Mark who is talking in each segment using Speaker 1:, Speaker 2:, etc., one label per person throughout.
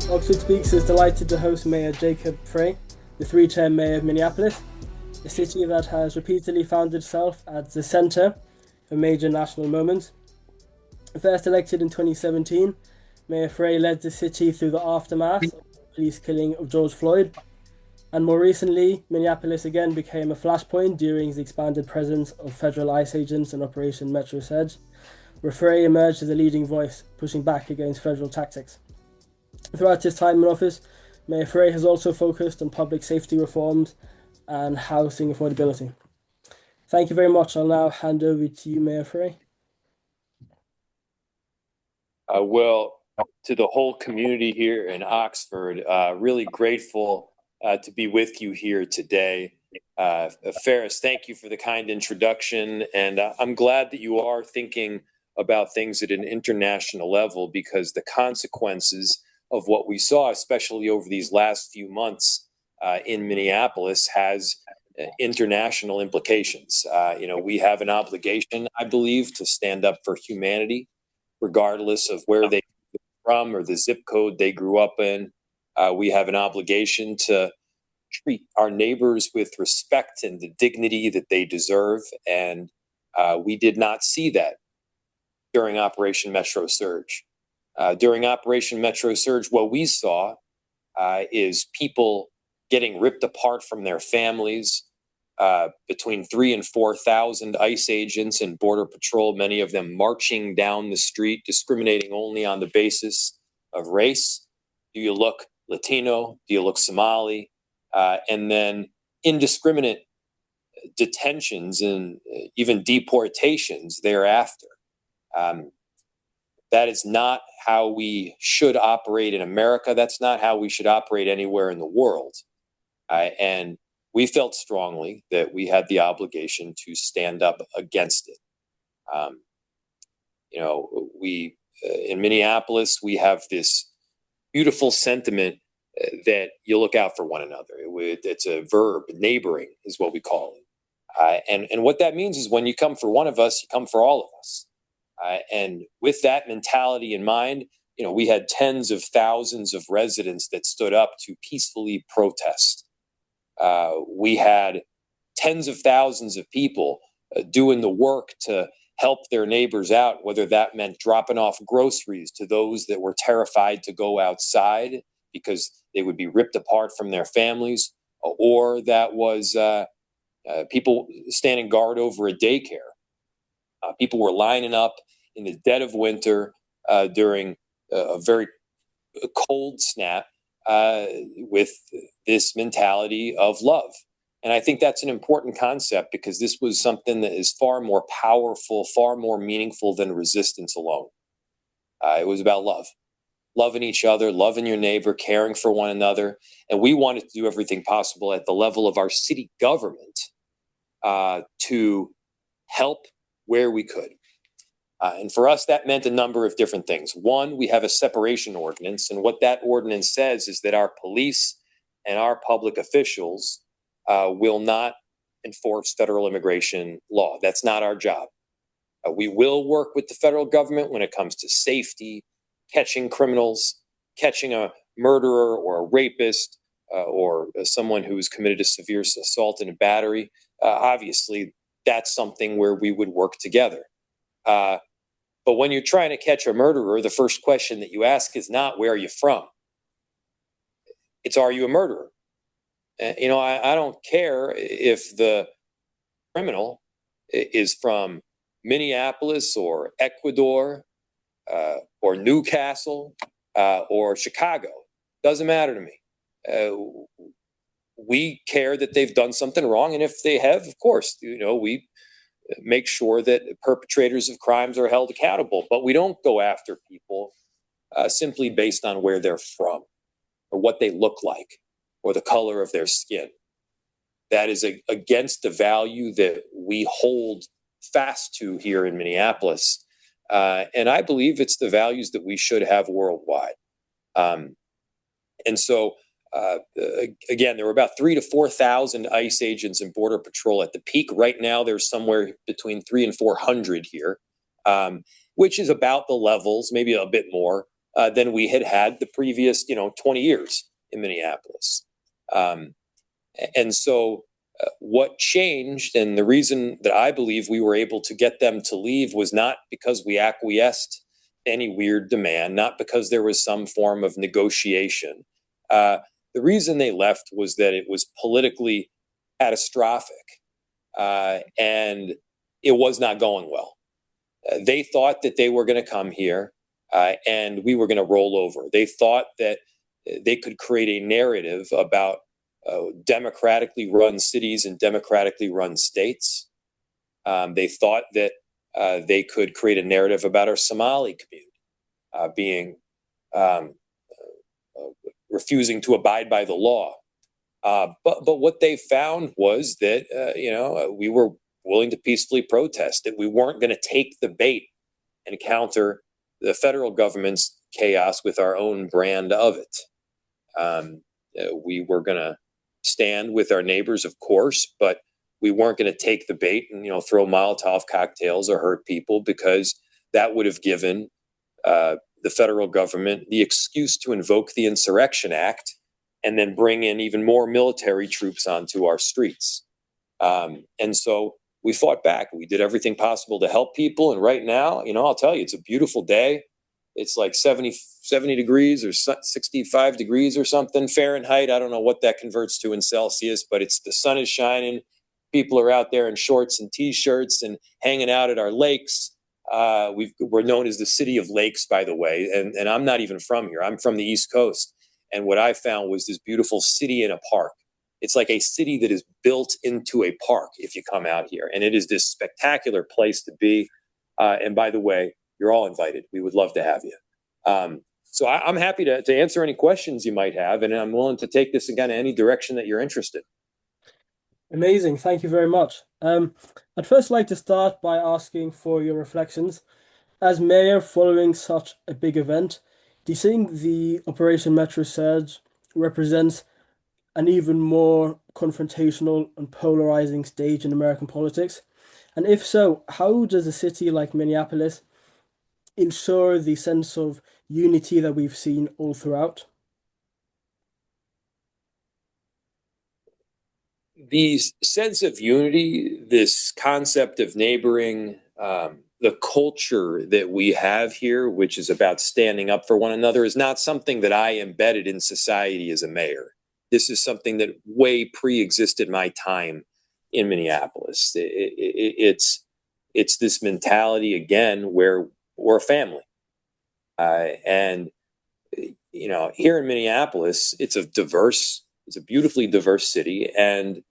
Speaker 1: OxfordSpeaks is delighted to host Mayor Jacob Frey, the three-term mayor of Minneapolis, a city that has repeatedly found itself at the center of major national moments. First elected in 2017, Mayor Frey led the city through the aftermath of the police killing of George Floyd, and more recently, Minneapolis again became a flashpoint during the expanded presence of federal ICE agents in Operation Metro Surge, where Frey emerged as a leading voice, pushing back against federal tactics. Throughout his time in office, Mayor Frey has also focused on public safety reforms and housing affordability. Thank you very much. I'll now hand over to you, Mayor Frey.
Speaker 2: Well, to the whole community here in Oxford, really grateful to be with you here today. Ferris, thank you for the kind introduction. And I'm glad that you are thinking about things at an international level, because the consequences of what we saw, especially over these last few months in Minneapolis, has international implications. We have an obligation, I believe, to stand up for humanity, regardless of where they are from or the zip code they grew up in. We have an obligation to treat our neighbors with respect and the dignity that they deserve. And we did not see that during Operation Metro Surge. During Operation Metro Surge, what we saw is people getting ripped apart from their families, between 3,000 and 4,000 ICE agents and Border Patrol, many of them marching down the street, discriminating only on the basis of race. Do you look Latino? Do you look Somali? And then indiscriminate detentions and even deportations thereafter. That is not how we should operate in America. That's not how we should operate anywhere in the world. And we felt strongly that we had the obligation to stand up against it. We in Minneapolis, we have this beautiful sentiment that you look out for one another. It's a verb, neighboring is what we call it. And what that means is when you come for one of us, you come for all of us. And with that mentality in mind, we had tens of thousands of residents that stood up to peacefully protest. We had tens of thousands of people doing the work to help their neighbors out, whether that meant dropping off groceries to those that were terrified to go outside because they would be ripped apart from their families, or that was people standing guard over a daycare. People were lining up in the dead of winter during a very cold snap with this mentality of love. And I think that's an important concept, because this was something that is far more powerful, far more meaningful than resistance alone. It was about love, loving each other, loving your neighbor, caring for one another. And we wanted to do everything possible at the level of our city government to help where we could. And for us, that meant a number of different things. One, we have a separation ordinance. And what that ordinance says is that our police and our public officials will not enforce federal immigration law. That's not our job. We will work with the federal government when it comes to safety, catching criminals, catching a murderer or a rapist or someone who is committed a severe assault and a battery. Obviously, that's something where we would work together. But when you're trying to catch a murderer, the first question that you ask is not, where are you from? It's, are you a murderer? I don't care if the criminal is from Minneapolis or Ecuador or Newcastle or Chicago. Doesn't matter to me. We care that they've done something wrong. And if they have, of course, we make sure that perpetrators of crimes are held accountable. But we don't go after people simply based on where they're from or what they look like or the color of their skin. That is against the value that we hold fast to here in Minneapolis. And I believe it's the values that we should have worldwide. And so, again, there were about 3,000 to 4,000 ICE agents and Border Patrol at the peak. Right now, there's somewhere between 300 and 400 here, which is about the levels, maybe a bit more, than we had had the previous, 20 years in Minneapolis. And so what changed, and the reason that I believe we were able to get them to leave, was not because we acquiesced to any weird demand, not because there was some form of negotiation. The reason they left was that it was politically catastrophic, and it was not going well. They thought that they were going to come here and we were going to roll over. They thought that they could create a narrative about democratically run cities and democratically run states. They thought that they could create a narrative about our Somali community being refusing to abide by the law. But what they found was that we were willing to peacefully protest, that we weren't going to take the bait and counter the federal government's chaos with our own brand of it. We were going to stand with our neighbors, of course, but we weren't going to take the bait and throw Molotov cocktails or hurt people, because that would have given the federal government the excuse to invoke the Insurrection Act and then bring in even more military troops onto our streets. And so we fought back. We did everything possible to help people. And right now, I'll tell you, it's a beautiful day. It's like 70 degrees or 65 degrees or something Fahrenheit. I don't know what that converts to in Celsius, but the sun is shining. People are out there in shorts and T-shirts and hanging out at our lakes. We're known as the city of lakes, by the way. And I'm not even from here. I'm from the East Coast. And what I found was this beautiful city in a park. It's like a city that is built into a park if you come out here. And it is this spectacular place to be. And by the way, you're all invited. We would love to have you. So I'm happy to answer any questions you might have. And I'm willing to take this in kind of any direction that you're interested.
Speaker 1: Amazing. Thank you very much. I'd first like to start by asking for your reflections. As mayor following such a big event, do you think the Operation Metro Surge represents an even more confrontational and polarizing stage in American politics? And if so, how does a city like Minneapolis ensure the sense of unity that we've seen all throughout?
Speaker 2: The sense of unity, this concept of neighboring, the culture that we have here, which is about standing up for one another, is not something that I embedded in society as a mayor. This is something that way pre-existed my time in Minneapolis. It's this mentality, again, where we're a family. And here in Minneapolis, it's a beautifully diverse city, and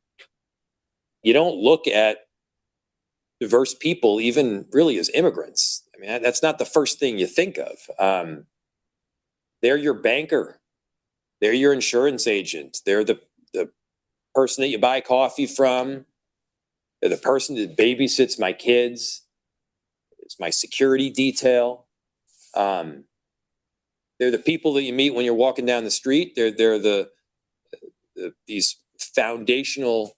Speaker 2: you don't look at diverse people even really as immigrants. I mean, that's not the first thing you think of. They're your banker, they're your insurance agent, they're the person that you buy coffee from, they're the person that babysits my kids, it's my security detail. They're the people that you meet when you're walking down the street. They're these foundational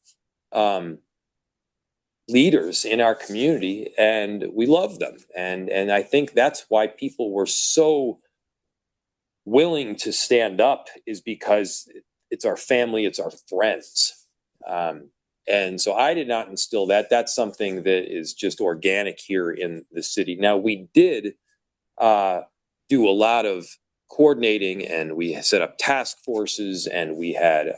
Speaker 2: leaders in our community, and we love them. And I think that's why people were so willing to stand up, is because it's our family, it's our friends. And so I did not instill that. That's something that is just organic here in the city. Now, we did do a lot of coordinating, and we set up task forces, and we had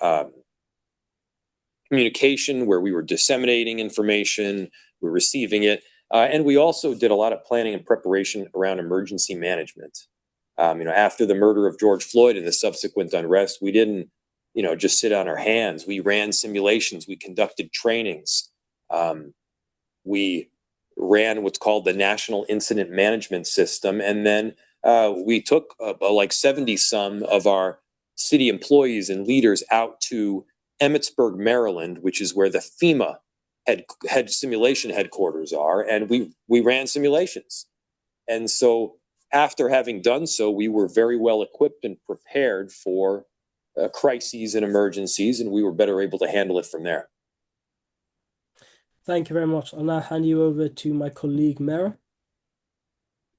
Speaker 2: communication where we were disseminating information, we're receiving it. And we also did a lot of planning and preparation around emergency management. After the murder of George Floyd and the subsequent unrest, we didn't, just sit on our hands. We ran simulations, we conducted trainings. We ran what's called the National Incident Management System. And then we took like 70 some of our city employees and leaders out to Emmitsburg, Maryland, which is where the FEMA head simulation headquarters are, and we ran simulations. And so after having done so, we were very well equipped and prepared for crises and emergencies, and we were better able to handle it from there.
Speaker 1: Thank you very much. I'll now hand you over to my colleague, Mara.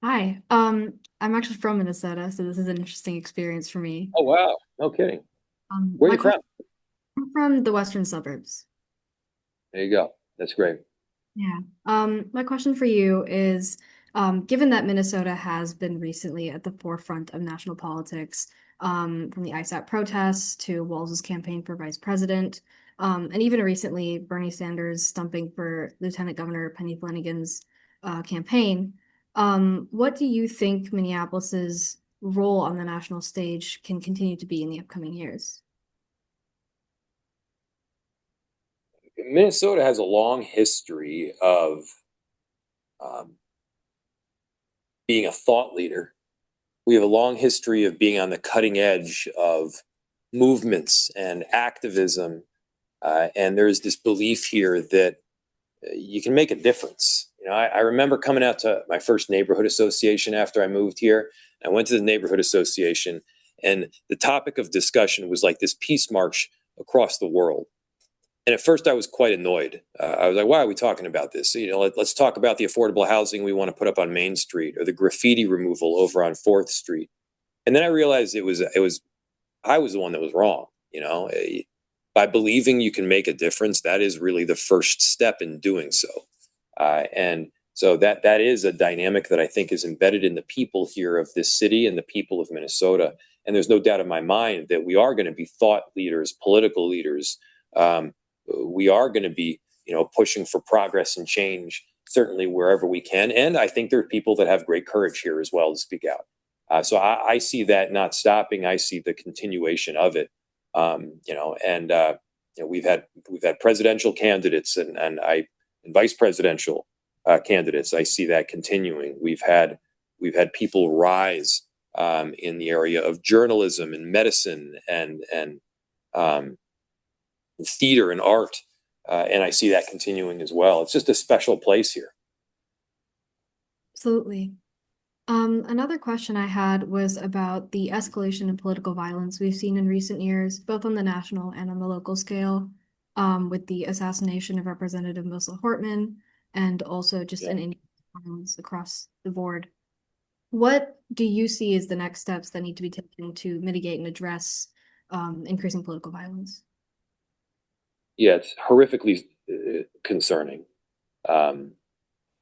Speaker 3: Hi. I'm actually from Minnesota, so this is an interesting experience for me.
Speaker 2: Oh, wow. No kidding. Where are
Speaker 3: My
Speaker 2: you from?
Speaker 3: question, I'm from the western suburbs.
Speaker 2: There you go. That's great.
Speaker 3: Yeah. My question for you is, given that Minnesota has been recently at the forefront of national politics, from the ISAP protests to Walz's campaign for vice president, and even recently Bernie Sanders stumping for Lieutenant Governor Penny Flanagan's campaign, what do you think Minneapolis's role on the national stage can continue to be in the upcoming years?
Speaker 2: Minnesota has a long history of um, being a thought leader. We have a long history of being on the cutting edge of movements and activism. And there's this belief here that you can make a difference. I remember coming out to my first neighborhood association after I moved here. I went to the neighborhood association, and the topic of discussion was like this peace march across the world. And at first, I was quite annoyed. I was like, "Why are we talking about this? Let's talk about the affordable housing we want to put up on Main Street, or the graffiti removal over on Fourth Street." And then I realized it was I was the one that was wrong. By believing you can make a difference, that is really the first step in doing so. And so that is a dynamic that I think is embedded in the people here of this city and the people of Minnesota. And there's no doubt in my mind that we are going to be thought leaders, political leaders. Um, we are going to be, pushing for progress and change, certainly wherever we can. And I think there are people that have great courage here as well to speak out. So I see that not stopping. I see the continuation of it. And we've had presidential candidates and vice presidential candidates. I see that continuing. We've had people rise in the area of journalism and medicine and um, theater and art, and I see that continuing as well. It's just a special place here.
Speaker 3: Absolutely. Another question I had was about the escalation in political violence we've seen in recent years, both on the national and on the local scale, with the assassination of Representative Mosel Hortman and also just
Speaker 2: Yeah.
Speaker 3: an Indian violence across the board. What do you see as the next steps that need to be taken to mitigate and address increasing political violence?
Speaker 2: Yeah, it's horrifically concerning. Um,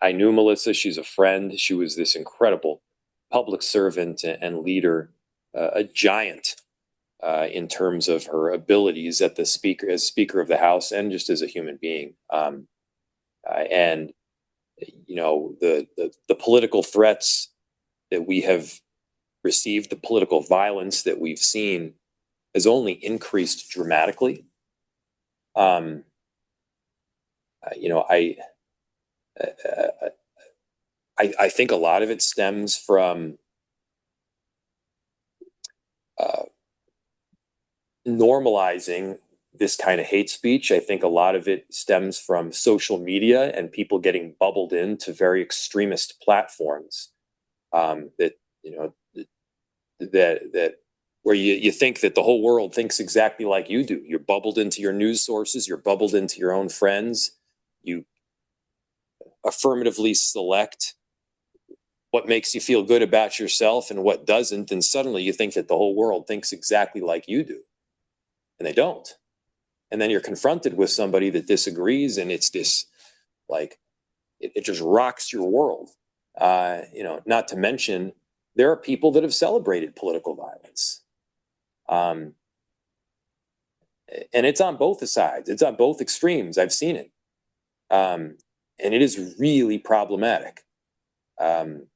Speaker 2: I knew Melissa. She's a friend. She was this incredible public servant and leader, a giant in terms of her abilities as Speaker of the House and just as a human being. And the political threats that we have received, the political violence that we've seen, has only increased dramatically. Um, you know, uh, I think a lot of it stems from uh, normalizing this kind of hate speech. I think a lot of it stems from social media and people getting bubbled into very extremist platforms that you know that where you think that the whole world thinks exactly like you do. You're bubbled into your news sources. You're bubbled into your own friends. You affirmatively select what makes you feel good about yourself and what doesn't, and suddenly you think that the whole world thinks exactly like you do, and they don't. And then you're confronted with somebody that disagrees, and it's this like it just rocks your world. Not to mention there are people that have celebrated political violence, um, and it's on both the sides. It's on both extremes. I've seen it, and it is really problematic. Um,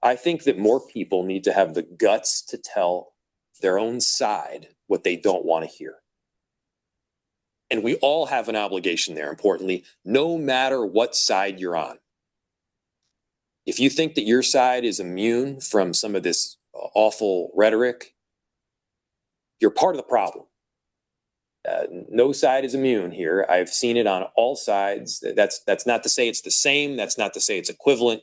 Speaker 2: I think that more people need to have the guts to tell their own side what they don't want to hear. And we all have an obligation there, importantly, no matter what side you're on. If you think that your side is immune from some of this awful rhetoric, you're part of the problem. No side is immune here. I've seen it on all sides. That's not to say it's the same. That's not to say it's equivalent.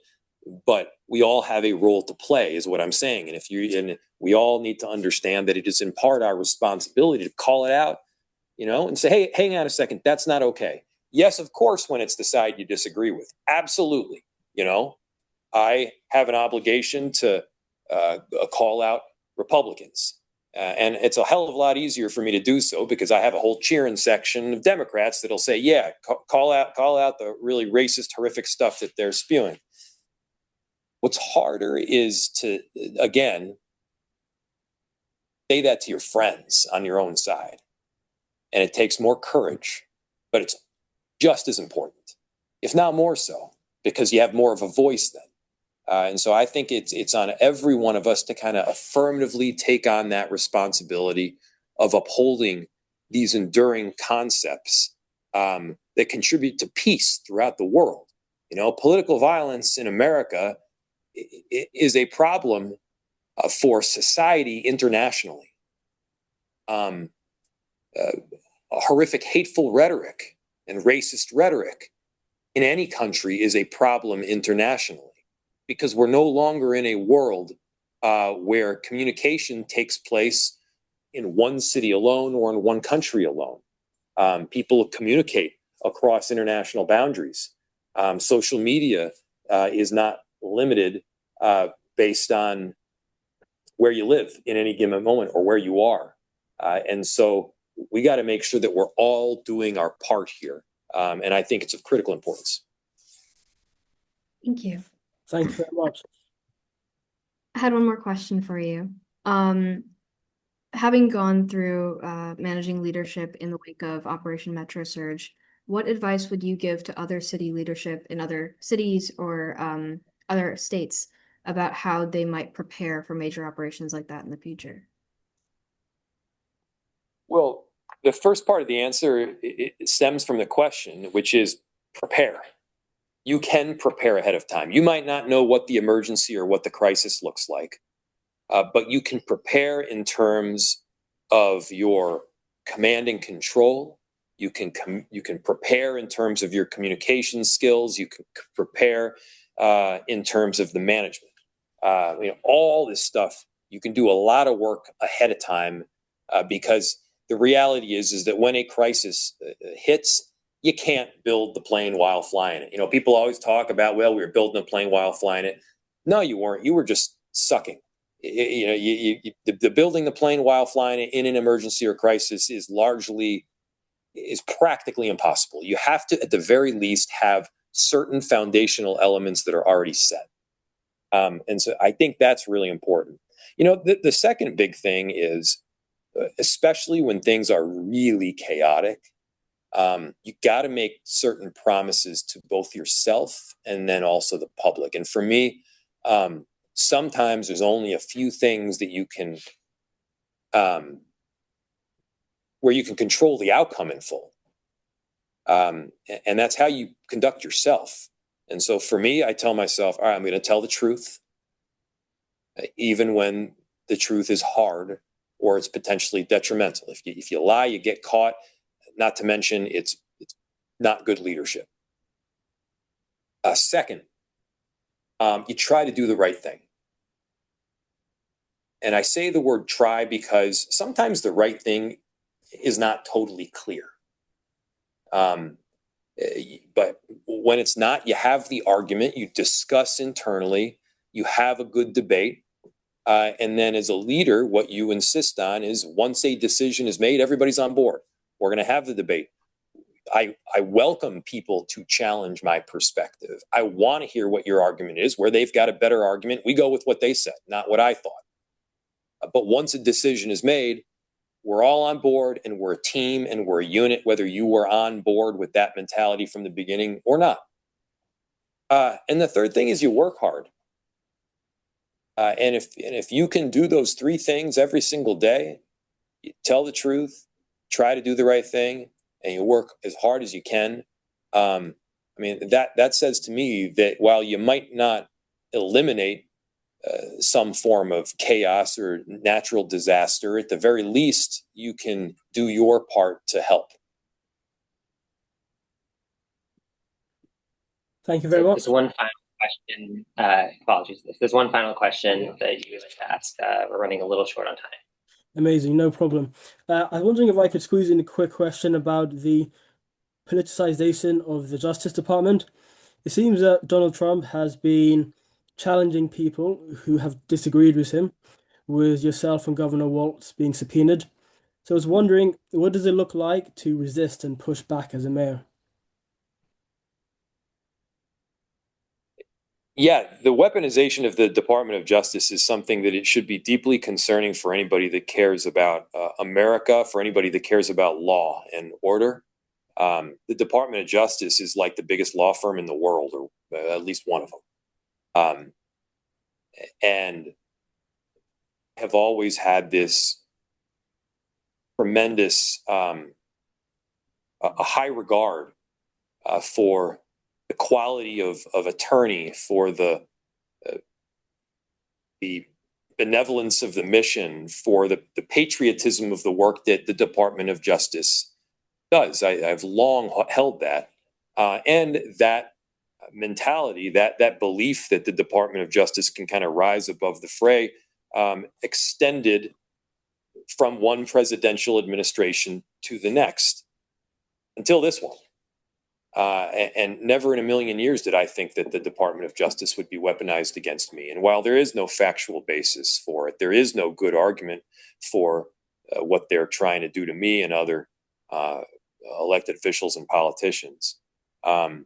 Speaker 2: But we all have a role to play, is what I'm saying. And we all need to understand that it is in part our responsibility to call it out, and say, hey, hang on a second, that's not okay. Yes, of course, when it's the side you disagree with, absolutely, you know. I have an obligation to call out Republicans. And it's a hell of a lot easier for me to do so because I have a whole cheering section of Democrats that'll say, yeah, call out the really racist, horrific stuff that they're spewing. What's harder is to, again, say that to your friends on your own side. And it takes more courage, but it's just as important, if not more so, because you have more of a voice then. And so I think it's on every one of us to kind of affirmatively take on that responsibility of upholding these enduring concepts that contribute to peace throughout the world. You know, political violence in America is a problem for society internationally. Horrific, hateful rhetoric and racist rhetoric in any country is a problem internationally, because we're no longer in a world where communication takes place in one city alone or in one country alone. People communicate across international boundaries. Social media is not limited based on where you live in any given moment or where you are. And so we got to make sure that we're all doing our part here. And I think it's of critical importance.
Speaker 3: Thank you.
Speaker 1: Thank you very much.
Speaker 3: I had one more question for you. Having gone through managing leadership in the wake of Operation Metro Surge, what advice would you give to other city leadership in other cities or other states about how they might prepare for major operations like that in the future?
Speaker 2: Well, the first part of the answer it stems from the question, which is prepare. You can prepare ahead of time. You might not know what the emergency or what the crisis looks like, but you can prepare in terms of your command and control. You can prepare in terms of your communication skills. You can prepare in terms of the management. All this stuff, you can do a lot of work ahead of time because the reality is that when a crisis hits, you can't build the plane while flying it. You know, people always talk about, well, we were building a plane while flying it. No, you weren't. You were just sucking. The building the plane while flying it in an emergency or crisis is practically impossible. You have to, at the very least, have certain foundational elements that are already set. And so I think that's really important. You know, the second big thing is, especially when things are really chaotic, you got to make certain promises to both yourself and then also the public. And for me, sometimes there's only a few things that you can, where you can control the outcome in full. And that's how you conduct yourself. And so for me, I tell myself, all right, I'm going to tell the truth, even when the truth is hard or it's potentially detrimental. If you lie, you get caught. Not to mention, it's not good leadership. Second, you try to do the right thing. And I say the word try because sometimes the right thing is not totally clear. But when it's not, you have the argument, you discuss internally, you have a good debate. And then as a leader, what you insist on is once a decision is made, everybody's on board. We're going to have the debate. I welcome people to challenge my perspective. I want to hear what your argument is. Where they've got a better argument, we go with what they said, not what I thought. But once a decision is made, we're all on board and we're a team and we're a unit, whether you were on board with that mentality from the beginning or not. And the third thing is you work hard. And if you can do those three things every single day, you tell the truth, try to do the right thing, and you work as hard as you can. I mean, that says to me that while you might not eliminate some form of chaos or natural disaster, at the very least, you can do your part to help.
Speaker 1: Thank you very much.
Speaker 4: There's one final question. Apologies. There's one final question that you would like to ask. We're running a little short on time.
Speaker 1: Amazing, no problem. I was wondering if I could squeeze in a quick question about the politicization of the Justice Department. It seems that Donald Trump has been challenging people who have disagreed with him, with yourself and Governor Waltz being subpoenaed. So I was wondering, what does it look like to resist and push back as a mayor?
Speaker 2: Yeah, the weaponization of the Department of Justice is something that it should be deeply concerning for anybody that cares about America, for anybody that cares about law and order. The Department of Justice is like the biggest law firm in the world, or at least one of them, and have always had this tremendous a high regard for the quality of attorney, for the benevolence of the mission, for the patriotism of the work that the Department of Justice does. I've long held that, and that mentality, that belief that the Department of Justice can kind of rise above the fray, extended from one presidential administration to the next until this one. And never in a million years did I think that the Department of Justice would be weaponized against me. And while there is no factual basis for it, there is no good argument for what they're trying to do to me and other elected officials and politicians. And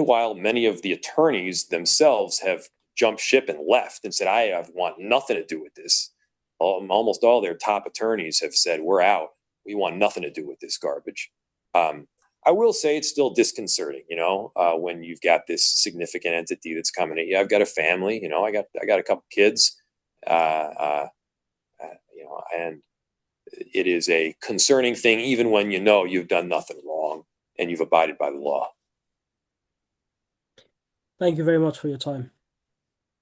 Speaker 2: while many of the attorneys themselves have jumped ship and left and said, I want nothing to do with this, almost all their top attorneys have said, we're out. We want nothing to do with this garbage. I will say it's still disconcerting, when you've got this significant entity that's coming at you. I've got a family, I got a couple kids, and it is a concerning thing, even when you've done nothing wrong and you've abided by the law.
Speaker 1: Thank you very much for your time.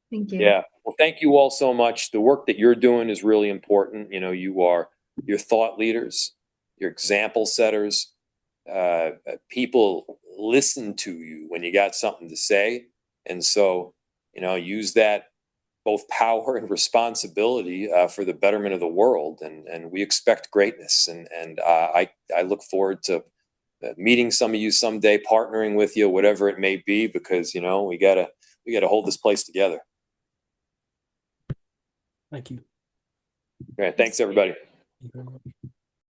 Speaker 3: Thank you.
Speaker 2: Yeah. Well, thank you all so much. The work that you're doing is really important. You're thought leaders, you're example setters. People listen to you when you got something to say. And so, use that both power and responsibility for the betterment of the world. And we expect greatness. And I look forward to meeting some of you someday, partnering with you, whatever it may be, because, we gotta hold this place together.
Speaker 1: Thank you.
Speaker 2: All right. Thanks, everybody.
Speaker 1: Thank you very much.